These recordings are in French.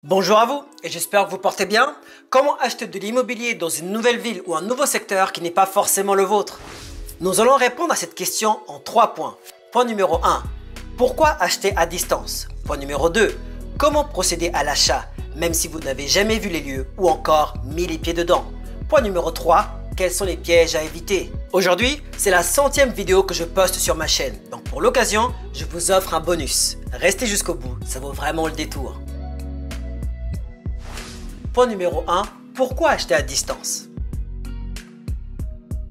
Bonjour à vous et j'espère que vous portez bien. Comment acheter de l'immobilier dans une nouvelle ville ou un nouveau secteur qui n'est pas forcément le vôtre? Nous allons répondre à cette question en 3 points. Point numéro 1. Pourquoi acheter à distance? Point numéro 2. Comment procéder à l'achat même si vous n'avez jamais vu les lieux ou encore mis les pieds dedans? Point numéro 3. Quels sont les pièges à éviter? Aujourd'hui, c'est la 100e vidéo que je poste sur ma chaîne. Donc pour l'occasion, je vous offre un bonus. Restez jusqu'au bout, ça vaut vraiment le détour. Point numéro 1. Pourquoi acheter à distance?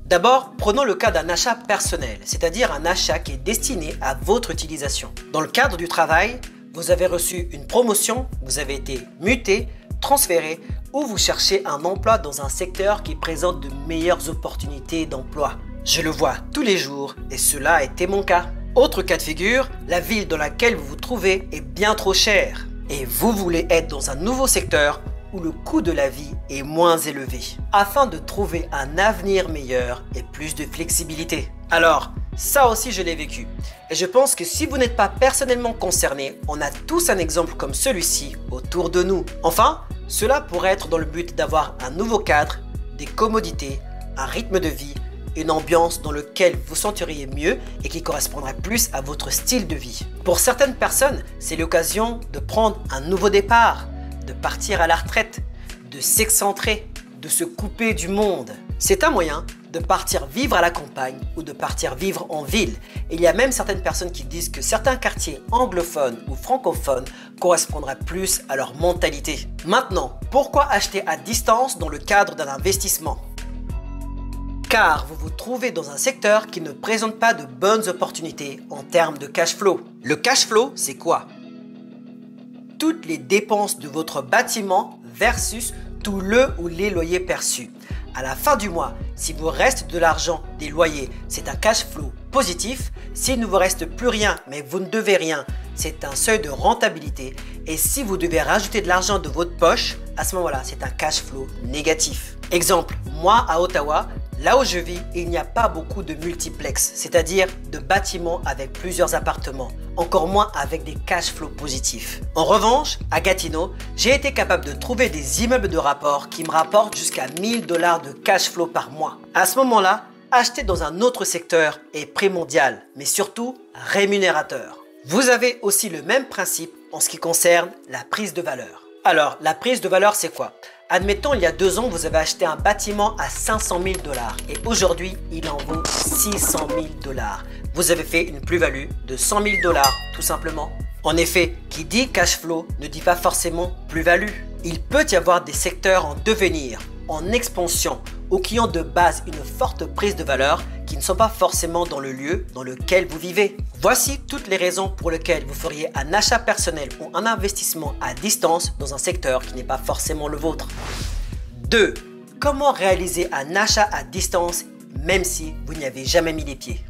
D'abord, prenons le cas d'un achat personnel, c'est-à-dire un achat qui est destiné à votre utilisation. Dans le cadre du travail, vous avez reçu une promotion, vous avez été muté, transféré ou vous cherchez un emploi dans un secteur qui présente de meilleures opportunités d'emploi. Je le vois tous les jours et cela a été mon cas. Autre cas de figure, la ville dans laquelle vous vous trouvez est bien trop chère et vous voulez être dans un nouveau secteur où le coût de la vie est moins élevé, afin de trouver un avenir meilleur et plus de flexibilité. Alors, ça aussi je l'ai vécu. Et je pense que si vous n'êtes pas personnellement concerné, on a tous un exemple comme celui-ci autour de nous. Enfin, cela pourrait être dans le but d'avoir un nouveau cadre, des commodités, un rythme de vie, une ambiance dans laquelle vous sentiriez mieux et qui correspondrait plus à votre style de vie. Pour certaines personnes, c'est l'occasion de prendre un nouveau départ, de partir à la retraite, de s'excentrer, de se couper du monde. C'est un moyen de partir vivre à la campagne ou de partir vivre en ville. Et il y a même certaines personnes qui disent que certains quartiers anglophones ou francophones correspondraient plus à leur mentalité. Maintenant, pourquoi acheter à distance dans le cadre d'un investissement? Car vous vous trouvez dans un secteur qui ne présente pas de bonnes opportunités en termes de cash flow. Le cash flow, c'est quoi? Toutes les dépenses de votre bâtiment versus tout le ou les loyers perçus. À la fin du mois, si vous reste de l'argent des loyers, c'est un cash flow positif. S'il ne vous reste plus rien, mais vous ne devez rien, c'est un seuil de rentabilité. Et si vous devez rajouter de l'argent de votre poche, à ce moment-là, c'est un cash flow négatif. Exemple, moi à Ottawa, là où je vis, il n'y a pas beaucoup de multiplex, c'est-à-dire de bâtiments avec plusieurs appartements, encore moins avec des cash flows positifs. En revanche, à Gatineau, j'ai été capable de trouver des immeubles de rapport qui me rapportent jusqu'à 1000 $ de cash flow par mois. À ce moment-là, acheter dans un autre secteur est primordial, mais surtout rémunérateur. Vous avez aussi le même principe en ce qui concerne la prise de valeur. Alors, la prise de valeur, c'est quoi? Admettons, il y a 2 ans, vous avez acheté un bâtiment à 500 000 $ et aujourd'hui, il en vaut 600 000 $. Vous avez fait une plus-value de 100 000 $ tout simplement. En effet, qui dit cash flow ne dit pas forcément plus-value. Il peut y avoir des secteurs en devenir, en expansion ou qui ont de base une forte prise de valeur qui ne sont pas forcément dans le lieu dans lequel vous vivez. Voici toutes les raisons pour lesquelles vous feriez un achat personnel ou un investissement à distance dans un secteur qui n'est pas forcément le vôtre. 2. Comment réaliser un achat à distance même si vous n'y avez jamais mis les pieds?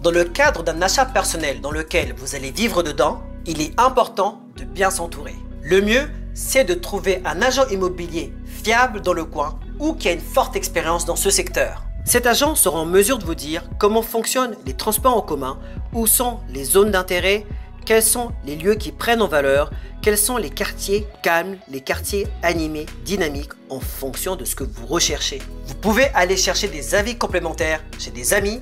Dans le cadre d'un achat personnel dans lequel vous allez vivre dedans, il est important de bien s'entourer. Le mieux, c'est de trouver un agent immobilier fiable dans le coin ou qui a une forte expérience dans ce secteur. Cet agent sera en mesure de vous dire comment fonctionnent les transports en commun, où sont les zones d'intérêt, quels sont les lieux qui prennent en valeur, quels sont les quartiers calmes, les quartiers animés, dynamiques en fonction de ce que vous recherchez. Vous pouvez aller chercher des avis complémentaires chez des amis,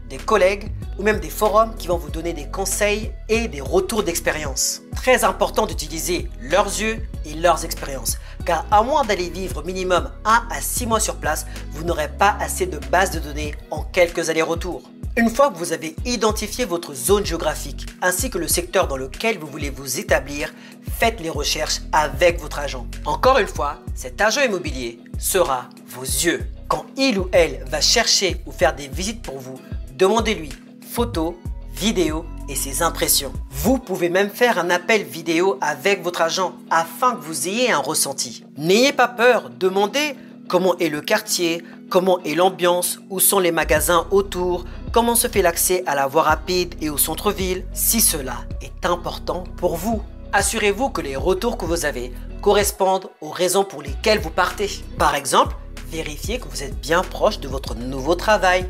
des collègues ou même des forums qui vont vous donner des conseils et des retours d'expérience. Très important d'utiliser leurs yeux et leurs expériences car à moins d'aller vivre minimum 1 à 6 mois sur place, vous n'aurez pas assez de bases de données en quelques allers-retours. Une fois que vous avez identifié votre zone géographique ainsi que le secteur dans lequel vous voulez vous établir, faites les recherches avec votre agent. Encore une fois, cet agent immobilier sera vos yeux. Quand il ou elle va chercher ou faire des visites pour vous, demandez-lui photos, vidéos et ses impressions. Vous pouvez même faire un appel vidéo avec votre agent afin que vous ayez un ressenti. N'ayez pas peur, demandez comment est le quartier, comment est l'ambiance, où sont les magasins autour, comment se fait l'accès à la voie rapide et au centre-ville, si cela est important pour vous. Assurez-vous que les retours que vous avez correspondent aux raisons pour lesquelles vous partez. Par exemple, vérifiez que vous êtes bien proche de votre nouveau travail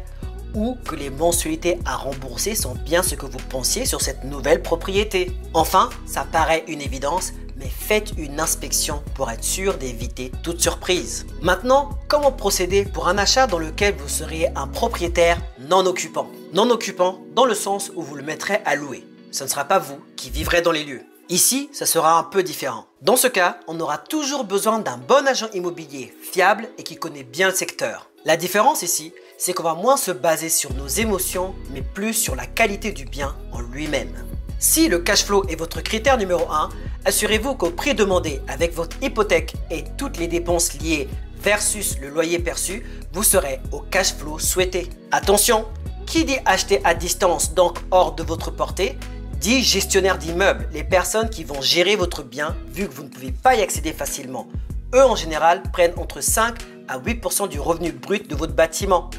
ou que les mensualités à rembourser sont bien ce que vous pensiez sur cette nouvelle propriété. Enfin, ça paraît une évidence, mais faites une inspection pour être sûr d'éviter toute surprise. Maintenant, comment procéder pour un achat dans lequel vous seriez un propriétaire non occupant? Non occupant dans le sens où vous le mettrez à louer. Ce ne sera pas vous qui vivrez dans les lieux. Ici, ça sera un peu différent. Dans ce cas, on aura toujours besoin d'un bon agent immobilier fiable et qui connaît bien le secteur. La différence ici, c'est qu'on va moins se baser sur nos émotions, mais plus sur la qualité du bien en lui-même. Si le cash flow est votre critère numéro 1, assurez-vous qu'au prix demandé avec votre hypothèque et toutes les dépenses liées versus le loyer perçu, vous serez au cash flow souhaité. Attention, qui dit acheter à distance, donc hors de votre portée, dit gestionnaire d'immeubles, les personnes qui vont gérer votre bien vu que vous ne pouvez pas y accéder facilement. Eux en général prennent entre 5 à 8% du revenu brut de votre bâtiment.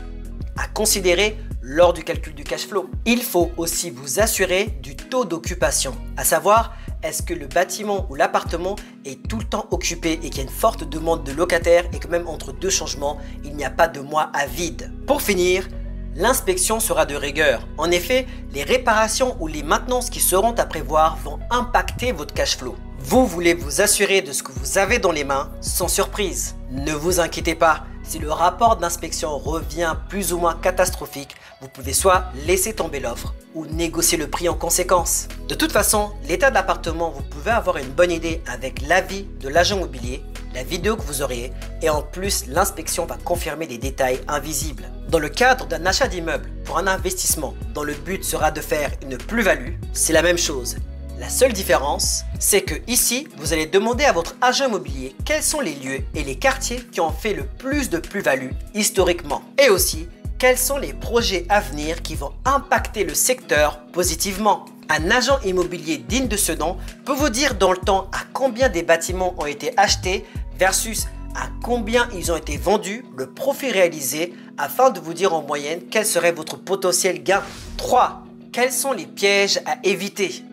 À considérer lors du calcul du cash flow. Il faut aussi vous assurer du taux d'occupation, à savoir est-ce que le bâtiment ou l'appartement est tout le temps occupé et qu'il y a une forte demande de locataires et que même entre deux changements, il n'y a pas de mois à vide. Pour finir, l'inspection sera de rigueur. En effet, les réparations ou les maintenances qui seront à prévoir vont impacter votre cash flow. Vous voulez vous assurer de ce que vous avez dans les mains sans surprise. Ne vous inquiétez pas, si le rapport d'inspection revient plus ou moins catastrophique, vous pouvez soit laisser tomber l'offre ou négocier le prix en conséquence. De toute façon, l'état de l'appartement, vous pouvez avoir une bonne idée avec l'avis de l'agent immobilier, la vidéo que vous auriez et en plus l'inspection va confirmer des détails invisibles. Dans le cadre d'un achat d'immeuble pour un investissement dont le but sera de faire une plus-value, c'est la même chose. La seule différence, c'est que ici, vous allez demander à votre agent immobilier quels sont les lieux et les quartiers qui ont fait le plus de plus-value historiquement. Et aussi, quels sont les projets à venir qui vont impacter le secteur positivement. Un agent immobilier digne de ce nom peut vous dire dans le temps à combien des bâtiments ont été achetés versus à combien ils ont été vendus, le profit réalisé, afin de vous dire en moyenne quel serait votre potentiel gain. 3. Quels sont les pièges à éviter?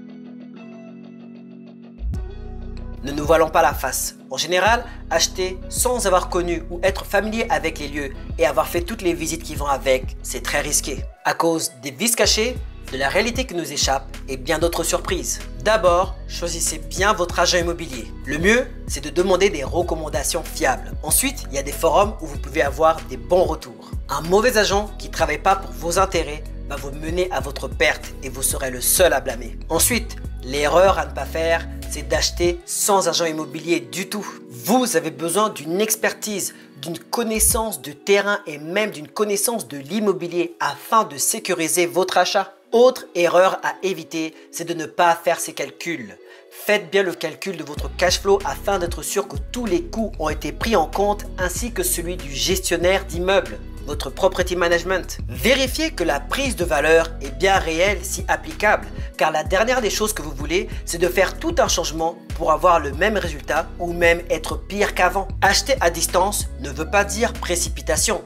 Ne nous voilons pas la face. En général, acheter sans avoir connu ou être familier avec les lieux et avoir fait toutes les visites qui vont avec, c'est très risqué. À cause des vices cachés, de la réalité qui nous échappe et bien d'autres surprises. D'abord, choisissez bien votre agent immobilier. Le mieux, c'est de demander des recommandations fiables. Ensuite, il y a des forums où vous pouvez avoir des bons retours. Un mauvais agent qui ne travaille pas pour vos intérêts va vous mener à votre perte et vous serez le seul à blâmer. Ensuite, l'erreur à ne pas faire, c'est d'acheter sans agent immobilier du tout. Vous avez besoin d'une expertise, d'une connaissance de terrain et même d'une connaissance de l'immobilier afin de sécuriser votre achat. Autre erreur à éviter, c'est de ne pas faire ces calculs. Faites bien le calcul de votre cash flow afin d'être sûr que tous les coûts ont été pris en compte ainsi que celui du gestionnaire d'immeuble, votre property management. Vérifiez que la prise de valeur est bien réelle si applicable, car la dernière des choses que vous voulez, c'est de faire tout un changement pour avoir le même résultat ou même être pire qu'avant. Acheter à distance ne veut pas dire précipitation.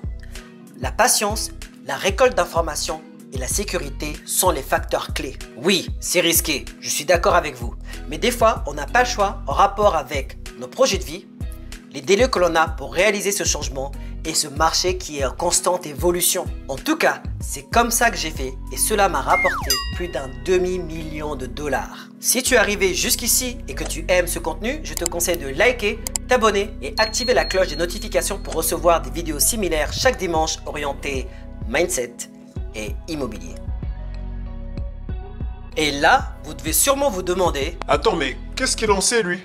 La patience, la récolte d'informations et la sécurité sont les facteurs clés. Oui, c'est risqué, je suis d'accord avec vous. Mais des fois, on n'a pas le choix en rapport avec nos projets de vie, les délais que l'on a pour réaliser ce changement et ce marché qui est en constante évolution. En tout cas, c'est comme ça que j'ai fait et cela m'a rapporté plus d'un demi-million de dollars. Si tu es arrivé jusqu'ici et que tu aimes ce contenu, je te conseille de liker, t'abonner et activer la cloche des notifications pour recevoir des vidéos similaires chaque dimanche orientées mindset et immobilier. Et là, vous devez sûrement vous demander... Attends, mais qu'est-ce qu'il en sait, lui?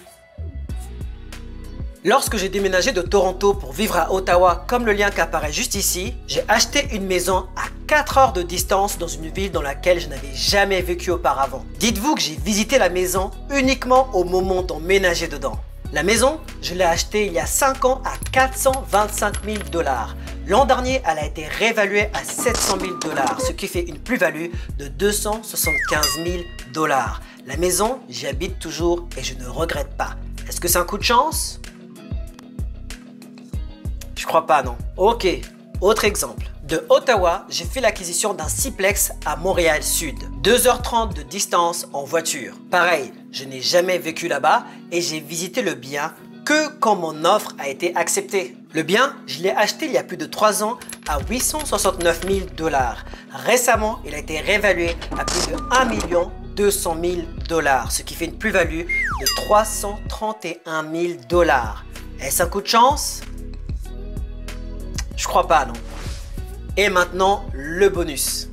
Lorsque j'ai déménagé de Toronto pour vivre à Ottawa, comme le lien qui apparaît juste ici, j'ai acheté une maison à 4 heures de distance dans une ville dans laquelle je n'avais jamais vécu auparavant. Dites-vous que j'ai visité la maison uniquement au moment d'emménager dedans. La maison, je l'ai achetée il y a 5 ans à 425 000 dollars. L'an dernier, elle a été réévaluée à 700 000 dollars, ce qui fait une plus-value de 275 000 dollars. La maison, j'y habite toujours et je ne regrette pas. Est-ce que c'est un coup de chance ? Je crois pas, non. Ok, autre exemple. De Ottawa, j'ai fait l'acquisition d'un sixplex à Montréal-Sud. 2h30 de distance en voiture. Pareil, je n'ai jamais vécu là-bas et j'ai visité le bien que quand mon offre a été acceptée. Le bien, je l'ai acheté il y a plus de 3 ans à 869 000 $. Récemment, il a été réévalué à plus de 1 200 000 $, ce qui fait une plus-value de 331 000 $. Est-ce un coup de chance? Je crois pas, non. Et maintenant, le bonus.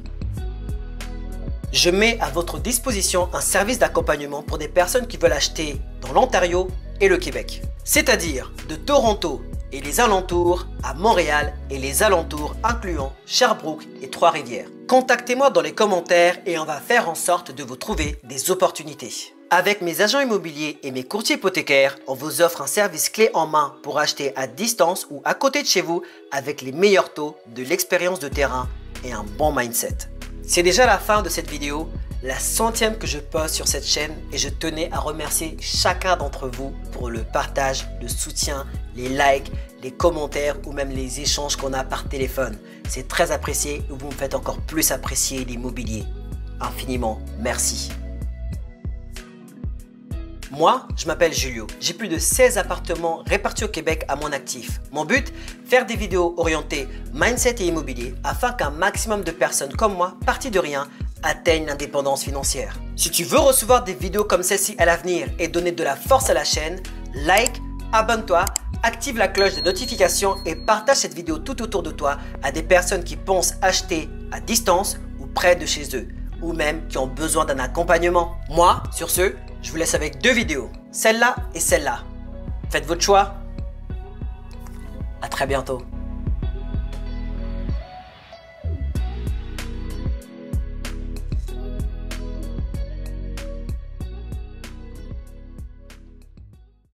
Je mets à votre disposition un service d'accompagnement pour des personnes qui veulent acheter dans l'Ontario et le Québec. C'est-à-dire de Toronto et les alentours à Montréal et les alentours incluant Sherbrooke et Trois-Rivières. Contactez-moi dans les commentaires et on va faire en sorte de vous trouver des opportunités. Avec mes agents immobiliers et mes courtiers hypothécaires, on vous offre un service clé en main pour acheter à distance ou à côté de chez vous avec les meilleurs taux, de l'expérience de terrain et un bon mindset. C'est déjà la fin de cette vidéo, la 100e que je poste sur cette chaîne et je tenais à remercier chacun d'entre vous pour le partage, le soutien, les likes, les commentaires ou même les échanges qu'on a par téléphone. C'est très apprécié et vous me faites encore plus apprécier l'immobilier. Infiniment merci. Moi, je m'appelle Julio. J'ai plus de 16 appartements répartis au Québec à mon actif. Mon but, faire des vidéos orientées mindset et immobilier afin qu'un maximum de personnes comme moi, parties de rien, atteignent l'indépendance financière. Si tu veux recevoir des vidéos comme celle-ci à l'avenir et donner de la force à la chaîne, like, abonne-toi, active la cloche de notification et partage cette vidéo tout autour de toi à des personnes qui pensent acheter à distance ou près de chez eux, ou même qui ont besoin d'un accompagnement. Moi, sur ce, je vous laisse avec 2 vidéos, celle-là et celle-là. Faites votre choix. À très bientôt.